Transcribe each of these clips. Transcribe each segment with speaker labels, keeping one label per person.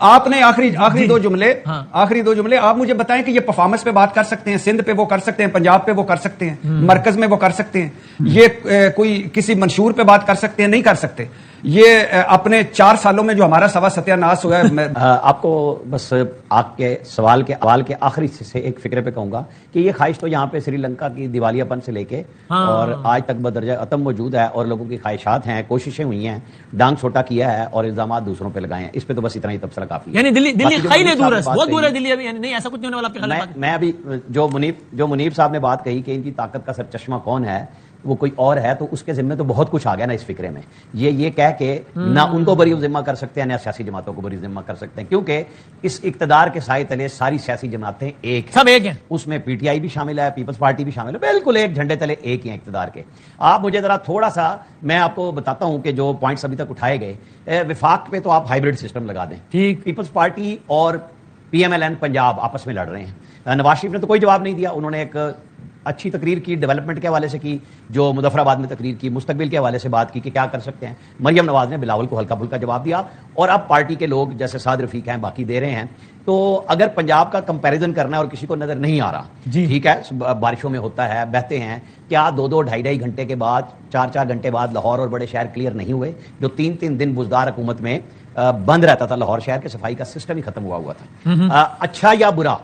Speaker 1: آپ نے آخری دو جملے آپ مجھے بتائیں کہ یہ پرفارمنس پہ بات کر سکتے ہیں, سندھ پہ وہ کر سکتے ہیں, پنجاب پہ وہ کر سکتے ہیں, مرکز میں وہ کر سکتے ہیں, یہ کوئی کسی منشور پہ بات کر سکتے ہیں؟ نہیں کر سکتے. یہ اپنے 4 سالوں میں جو ہمارا سوا ستیہ ناس ہوا ہے.
Speaker 2: آپ کو بس آپ کے سوال کے آخری سے ایک فکرے پہ کہوں گا کہ یہ خواہش تو یہاں پہ سری لنکا کی دیوالیہ پن سے لے کے اور آج تک بدرجہ عتم موجود ہے, اور لوگوں کی خواہشات ہیں, کوششیں ہوئی ہیں, ڈانگ چھوٹا کیا ہے اور الزامات دوسروں پہ لگائے ہیں. اس پہ تو بس اتنا ہی تبصرہ کافی ہے.
Speaker 3: یعنی دلی خیلی دور ہے, بہت دور ہے دلی ابھی, یعنی نہیں ایسا کچھ نہیں ہونے والا آپ کے.
Speaker 2: میں ابھی جو منیب صاحب نے بات کہی کہ ان کی طاقت کا سرچشمہ کون ہے, وہ کوئی اور ہے, تو اس کے ذمہ تو بہت کچھ آ گیا نا اس فکرے میں. یہ کہہ کے نہ ان کو بری ذمہ کر سکتے ہیں نہ سیاسی جماعتوں کو بری ذمہ کر سکتے ہیں, کیونکہ اس اقتدار کے سائے تلے ساری سیاسی جماعتیں ایک
Speaker 3: سب ایک ہیں. اس
Speaker 2: میں پی ٹی آئی بھی شامل ہے, پیپلز پارٹی بھی شامل ہے, بالکل ایک جھنڈے تلے ایک ہی ہیں اقتدار کے. آپ مجھے ذرا تھوڑا سا میں آپ کو بتاتا ہوں کہ جو پوائنٹس ابھی تک اٹھائے گئے, وفاق پہ تو آپ ہائیبرڈ سسٹم لگا دیں. ٹھیک, پیپلز پارٹی اور P M L N Punjab آپس میں لڑ رہے ہیں. نواز شریف نے تو کوئی جواب نہیں دیا. انہوں نے ایک اچھی تقریر کی, ڈیولپمنٹ کے حوالے سے کی, جو مظفر آباد میں تقریر کی, مستقبل کے حوالے سے بات کی کہ کیا کر سکتے ہیں. مریم نواز نے بلاول کو ہلکا پھلکا جواب دیا, اور اب پارٹی کے لوگ جیسے سعد رفیق ہیں باقی دے رہے ہیں. تو اگر پنجاب کا کمپیریزن کرنا ہے اور کسی کو نظر نہیں آ رہا, ٹھیک ہے, بارشوں میں ہوتا ہے, بہتے ہیں, کیا 2-2 ڈھائی گھنٹے کے بعد 4-4 گھنٹے بعد لاہور اور بڑے شہر کلیئر نہیں ہوئے؟ جو 3-3 دن بزدار حکومت میں بند رہتا تھا لاہور شہر کے, صفائی کا سسٹم ہی ختم ہوا تھا. اچھا یا برا,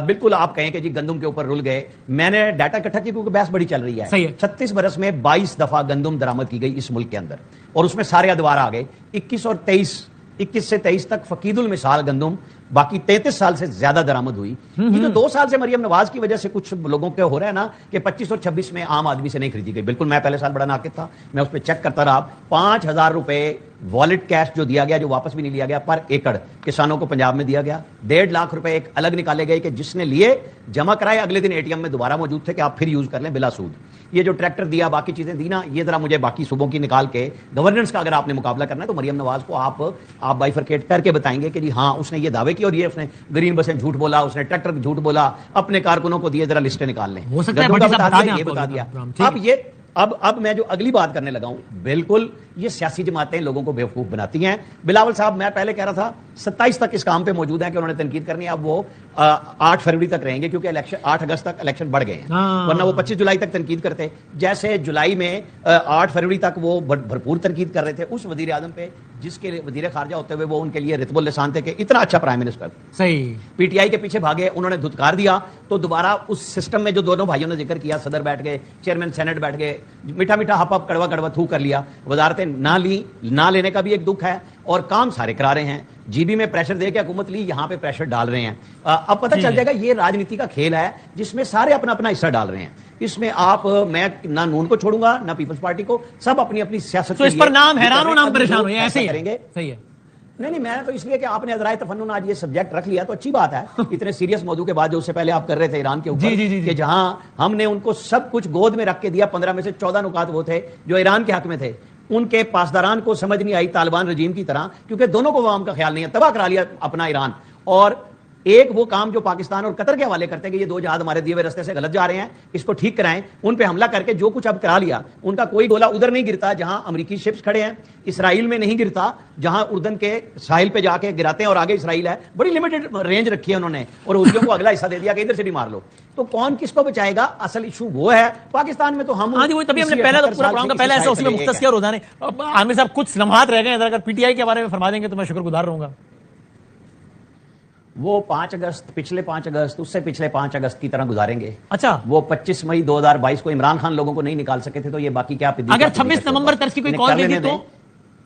Speaker 2: بالکل آپ کہیں کہ جی گندم کے اوپر رول گئے. میں نے ڈیٹا اکٹھا کیا کیونکہ بحث بڑی چل رہی ہے. 36 برس میں 22 دفعہ گندم درآمد کی گئی اس ملک کے اندر, اور اس میں سارے ادوار آ گئے. 21 سے 23 تک فقید المثال گندم, باقی 33 سال سے زیادہ درآمد ہوئی. یہ جو 2 سال سے مریم نواز کی وجہ سے کچھ لوگوں کے ہو رہا ہے نا کہ 25 اور 26 میں عام آدمی سے نہیں خریدی گئی. بالکل, میں پہلے سال بڑا ناقد تھا, میں اس پہ چیک کرتا رہا. 5,000 روپے والیٹ کیش جو دیا گیا, جو واپس بھی نہیں لیا گیا, پر ایکڑ کسانوں کو پنجاب میں دیا گیا. 1.5 لاکھ روپے ایک الگ نکالے گئے کہ جس نے لیے جمع کرائے, اگلے دن اے ٹی ایم میں دوبارہ موجود تھے کہ آپ پھر یوز کر لیں بلا سود. یہ جو ٹریکٹر دیا, باقی چیزیں دی نا, یہ ذرا مجھے باقی صوبوں کی نکال کے گورننس کا اگر آپ نے مقابلہ کرنا ہے تو مریم نواز کو آپ بائیفرکیٹ کر کے بتائیں گے کہ جی ہاں اس نے یہ دعوے کیے اور یہ اس نے گرین بسیں جھوٹ بولا, اس نے ٹریکٹر جھوٹ بولا, اپنے کارکنوں کو دیے, ذرا لسٹیں نکال لیں. یہ بتا دیا. اب میں جو اگلی بات کرنے لگا ہوں, بالکل یہ سیاسی جماعتیں لوگوں کو بیوقوف بناتی ہیں. بلاول صاحب, میں پہلے کہہ رہا تھا 27 تک اس کام پہ موجود ہیں کہ انہوں نے تنقید کرنی ہے. اب وہ 8 فروری تک رہیں گے کیونکہ 8 اگست تک الیکشن بڑھ گئے ہیں, ورنہ وہ 25 جولائی تک تنقید کرتے. جیسے جولائی میں 8 فروری تک وہ بھرپور تنقید کر رہے تھے اس وزیر اعظم پہ جس کے وزیر خارجہ ہوتے ہوئے وہ ان کے لیے رتب اللسان تھے کہ اتنا اچھا پرائم منسٹر. صحیح, پی ٹی آئی کے پیچھے بھاگے, انہوں نے دھتکار دیا, تو دوبارہ اس سسٹم میں جو دونوں بھائیوں نے ذکر کیا, صدر بیٹھ گئے, چیئرمین سینٹ بیٹھ گئے, میٹھا میٹھا ہپ ہپ کڑوا کڑوا تھو کر لیا. وزارتیں نہ لینے کا بھی ایک دکھ ہے, اور کام سارے کرا رہے ہیں. جی بی میں پریشر دے کے حکومت لی, یہاں پہ پریشر ڈال رہے ہیں. اب پتہ چل جائے گا یہ راجنیتی کا کھیل ہے جس میں سارے اپنا اپنا حصہ ڈال رہے ہیں. اس میں میں نہ نون کو چھوڑوں گا نہ پیپلز پارٹی کو, سب اپنی اپنی سیاست.
Speaker 3: اس پر نام حیران ہو, نام پریشان ہو, ایسے ہی کریں گے. صحیح ہے.
Speaker 2: نہیں, میں تو اس لیے کہ آپ نے ذرائع تفنن آج یہ سبجیکٹ رکھ لیا تو اچھی بات ہے. اتنے سیریس موضوع کے بعد جو اس سے پہلے آپ کر رہے تھے ایران کے اوپر, کہ جہاں ہم نے ان کو سب کچھ گود میں رکھ کے دیا, 15 میں سے 14 نکات وہ تھے جو ایران کے حق میں تھے. ان کے پاسداران کو سمجھ نہیں آئی طالبان رجیم کی طرح, کیونکہ دونوں کو عوام کا خیال نہیں ہے, تباہ کرا لیا اپنا ایران. اور ایک وہ کام جو پاکستان اور قطر کے حوالے کرتے ہیں کہ یہ 2 جہاز ہمارے دیے ہوئے رستے سے غلط جا رہے ہیں, اس کو ٹھیک کرائیں. ان پہ حملہ کر کے جو کچھ اب کرا لیا, ان کا کوئی گولہ ادھر نہیں گرتا جہاں امریکی شپس کھڑے ہیں, اسرائیل میں نہیں گرتا جہاں اردن کے ساحل پہ جا کے گراتے ہیں, اور آگے اسرائیل ہے. بڑی لمیٹڈ رینج رکھی ہے انہوں نے, اور حوثیوں کو اگلا حصہ دے دیا کہ ادھر سے بھی مار لو. تو کون کس کو بچائے گا؟ اصل ایشو وہ ہے پاکستان میں. تو ہم
Speaker 3: تبھی ہم نے پہلا تو پورا پروگرام کا پہلا ایسا اس میں مختص کیا روزانہ. عامر صاحب کچھ لمحات رہ گئے, اگر پی ٹی آئی کے بارے میں فرما دیں گے تو میں شکر گزار رہوں گا.
Speaker 2: وہ 5 اگست, پچھلے 5 اگست, اس سے پچھلے 5 اگست کی طرح گزاریں گے.
Speaker 3: اچھا,
Speaker 2: وہ 25 مئی 2022 کو عمران خان لوگوں کو نہیں نکال سکے تھے, تو یہ باقی کیا
Speaker 3: اگر 26 نومبر تک کی کوئی کال دے دی تو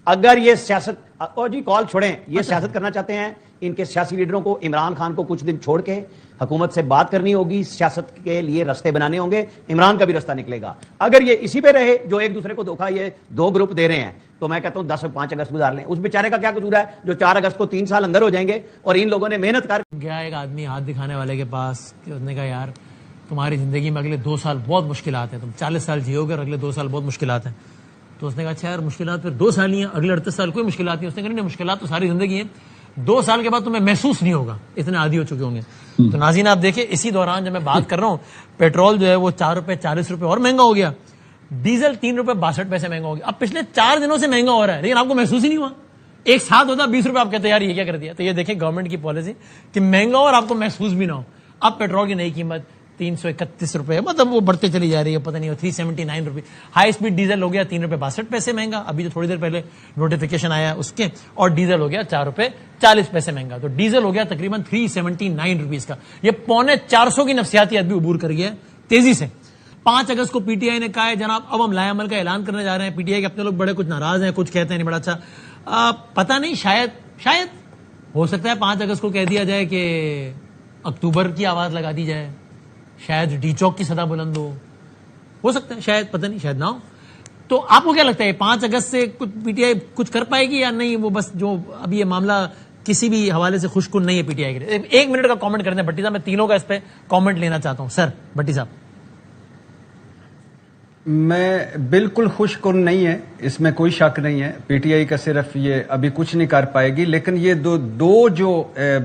Speaker 2: اگر یہ سیاست, اور جی کال چھوڑیں, یہ سیاست کرنا چاہتے ہیں, ان کے سیاسی لیڈروں کو عمران خان کو کچھ دن چھوڑ کے حکومت سے بات کرنی ہوگی, سیاست کے لیے رستے بنانے ہوں گے, عمران کا بھی رستہ نکلے گا. اگر یہ اسی پہ رہے جو ایک دوسرے کو دھوکہ یہ 2 گروپ دے رہے ہیں, تو میں کہتا ہوں 10 اور 5 اگست گزار لیں. اس بیچارے کا کیا قصور ہے جو 4 اگست کو 3 سال اندر ہو جائیں گے, اور ان لوگوں نے محنت کر
Speaker 3: گیا ایک آدمی ہاتھ دکھانے والے کے پاس, کہ اس نے کہا یار تمہاری زندگی میں اگلے 2 سال بہت مشکلات ہیں, تم 40 سال جیو گے اور اگلے 2 سال بہت مشکلات ہیں. تو اس نے کہا اچھا یار مشکلات پھر 2 سال ہی ہیں, اگلے 38 سال کوئی مشکلات نہیں. اس نے کہا نہیں, مشکلات تو ساری زندگی ہیں, 2 سال کے بعد تمہیں محسوس نہیں ہوگا, اتنے عادی ہو چکے ہوں گے. تو ناظرین آپ دیکھیں, اسی دوران جب میں بات کر رہا ہوں, پیٹرول جو ہے وہ 4 روپے 40 روپے اور مہنگا ہو گیا, ڈیزل 3 روپے 62 پیسے مہنگا ہو گیا. اب پچھلے 4 دنوں سے مہنگا ہو رہا ہے, لیکن آپ کو محسوس ہی نہیں ہوا. ایک ساتھ ہوتا 20 روپے آپ کہتے ہیں یار یہ کیا کر دیا. تو یہ دیکھیں گورنمنٹ کی پالیسی کہ مہنگا ہو اور آپ کو محسوس بھی نہ ہو. اب پیٹرول کی نئی قیمت 331 روپے, مطلب وہ بڑھتے چلی جا رہی ہے, پتہ نہیں 379 روپے. ہائی اسپیڈ ڈیزل ہو گیا 3 روپے 62 پیسے مہنگا, ابھی تو تھوڑی دیر پہلے نوٹیفیکیشن آیا اس کے, اور ڈیزل ہو گیا 4 روپے 40 پیسے مہنگا. تو ڈیزل ہو گیا تقریباً 379 روپیز کا. یہ 350 کی نفسیاتی ادبی عبور کر گیا تیزی سے. 5 اگست کو پی ٹی آئی نے کہا ہے جناب اب ہم لائے عمل کا اعلان کرنے جا رہے ہیں. پی ٹی آئی کے اپنے لوگ بڑے کچھ ناراض ہیں, کچھ کہتے ہیں نہیں بڑا اچھا, پتہ نہیں, شاید ہو سکتا ہے 5 اگست کو کہہ دیا جائے کہ اکتوبر کی آواز لگا دی جائے, شاید ڈی چوک کی صدا بلند ہو سکتا ہے, شاید, پتہ نہیں, شاید نہ ہو. تو آپ کو کیا لگتا ہے 5 اگست سے پی ٹی آئی کچھ کر پائے گی یا نہیں؟ وہ بس جو ابھی یہ معاملہ کسی بھی حوالے سے خوش کن نہیں ہے پی ٹی آئی کے لیے. 1 منٹ کا کامنٹ کرتے ہیں بھٹی صاحب, میں تینوں کا اس پہ کامنٹ لینا چاہتا ہوں. سر بھٹی صاحب.
Speaker 1: میں بالکل خوش کن نہیں ہے, اس میں کوئی شک نہیں ہے. پی ٹی آئی کا صرف یہ ابھی کچھ نہیں کر پائے گی, لیکن یہ دو جو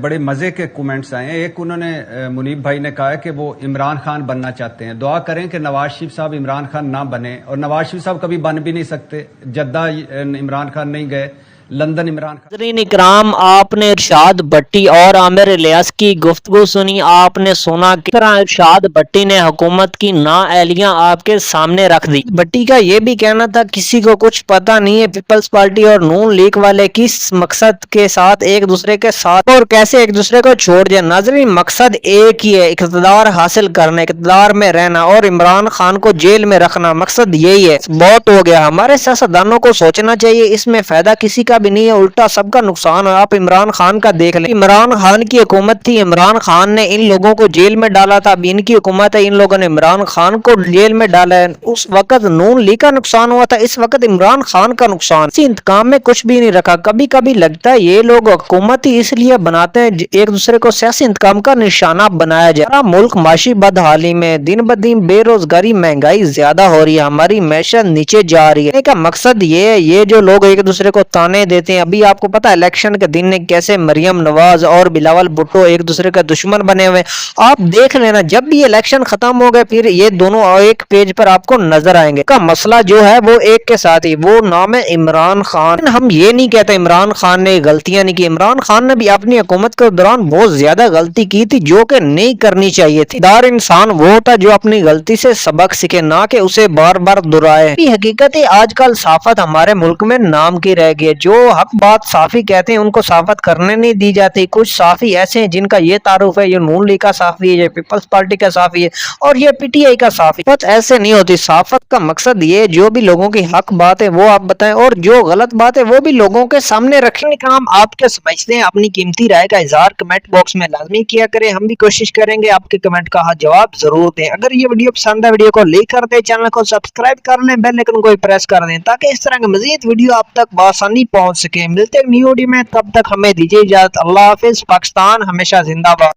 Speaker 1: بڑے مزے کے کومنٹس آئے ہیں. ایک انہوں نے منیب بھائی نے کہا ہے کہ وہ عمران خان بننا چاہتے ہیں. دعا کریں کہ نواز شریف صاحب عمران خان نہ بنے, اور نواز شریف صاحب کبھی بن بھی نہیں سکتے. جدہ عمران خان نہیں گئے, لندن عمران خان.
Speaker 4: ناظرین اکرام, آپ نے ارشاد بھٹی اور عامر الیاس کی گفتگو سنی. آپ نے سنا کہ طرح ارشاد بھٹی نے حکومت کی نااہلیاں آپ کے سامنے رکھ دی. بھٹی کا یہ بھی کہنا تھا کسی کو کچھ پتا نہیں ہے پیپلز پارٹی اور نون لیگ والے کس مقصد کے ساتھ ایک دوسرے کے ساتھ اور کیسے ایک دوسرے کو چھوڑ دیا. ناظرین مقصد ایک ہی ہے, اقتدار حاصل کرنا, اقتدار میں رہنا اور عمران خان کو جیل میں رکھنا. مقصد یہی ہے. بہت ہو گیا, ہمارے سیاستدانوں کو سوچنا چاہیے, اس میں فائدہ کسی کا بھی نہیں ہے, الٹا سب کا نقصان ہے. آپ عمران خان کا دیکھ لیں, عمران خان کی حکومت تھی, عمران خان نے ان لوگوں کو جیل میں ڈالا تھا. اب ان کی حکومت ہے, ان لوگوں نے عمران خان کو جیل میں ڈالا ہے. اس وقت نون لیگ کا نقصان ہوا تھا, اس وقت عمران خان کا نقصان. اسی انتقام میں کچھ بھی نہیں رکھا. کبھی کبھی لگتا ہے یہ لوگ حکومت ہی اس لیے بناتے ہیں ایک دوسرے کو سیاسی انتقام کا نشانہ بنایا جائے. ہمارا ملک معاشی بدحالی میں دن بدن بے روزگاری, مہنگائی زیادہ ہو رہی ہے, ہماری معیشت نیچے جا رہی ہے. کا مقصد یہ ہے, یہ جو لوگ ایک دوسرے کو تانے دیتے ہیں, ابھی آپ کو پتا ہے الیکشن کے دن نے کیسے مریم نواز اور بلاول بھٹو ایک دوسرے کا دشمن بنے ہوئے. آپ دیکھ لینا جب بھی الیکشن ختم ہو گئے پھر یہ دونوں ایک پیج پر آپ کو نظر آئیں گے. کا مسئلہ جو ہے وہ ایک کے ساتھ ہی, وہ نام ہے عمران خان. ہم یہ نہیں کہتے عمران خان نے غلطیاں نہیں کی, عمران خان نے بھی اپنی حکومت کے دوران بہت زیادہ غلطی کی تھی جو کہ نہیں کرنی چاہیے تھی. دار انسان وہ ہوتا جو اپنی غلطی سے سبق سیکھے, نہ کہ اسے بار بار دہرائے. حقیقت آج کل صحافت ہمارے ملک میں نام کی رہ گئی ہے. جو حق بات صحافی کہتے ہیں ان کو صحافت کرنے نہیں دی جاتی. کچھ صحافی ایسے ہیں جن کا یہ تعارف ہے یہ نون لیگ کا صحافی ہے, یہ پیپلز پارٹی کا صحافی ہے اور یہ پی ٹی آئی کا صحافی. بات ایسے نہیں ہوتی. صحافت کا مقصد یہ جو بھی لوگوں کی حق بات ہے وہ آپ بتائیں اور جو غلط بات ہے وہ بھی لوگوں کے سامنے رکھیں. کام آپ کے سمجھتے ہیں, اپنی قیمتی رائے کا اظہار کمنٹ باکس میں لازمی کیا کریں. ہم بھی کوشش کریں گے آپ کے کمنٹ کا جواب ضرور دیں. اگر یہ ویڈیو پسند ہے ویڈیو کو لائک کر دیں, چینل کو سبسکرائب کر لیں, بیل آئیکن کو پریس کر دیں تاکہ اس طرح کے مزید ویڈیو آپ تک بآسانی پہنچ سکے. ملتے ہیں نیو ویڈیو میں, تب تک ہمیں دیجیے اجازت. اللہ حافظ. پاکستان ہمیشہ زندہ باد.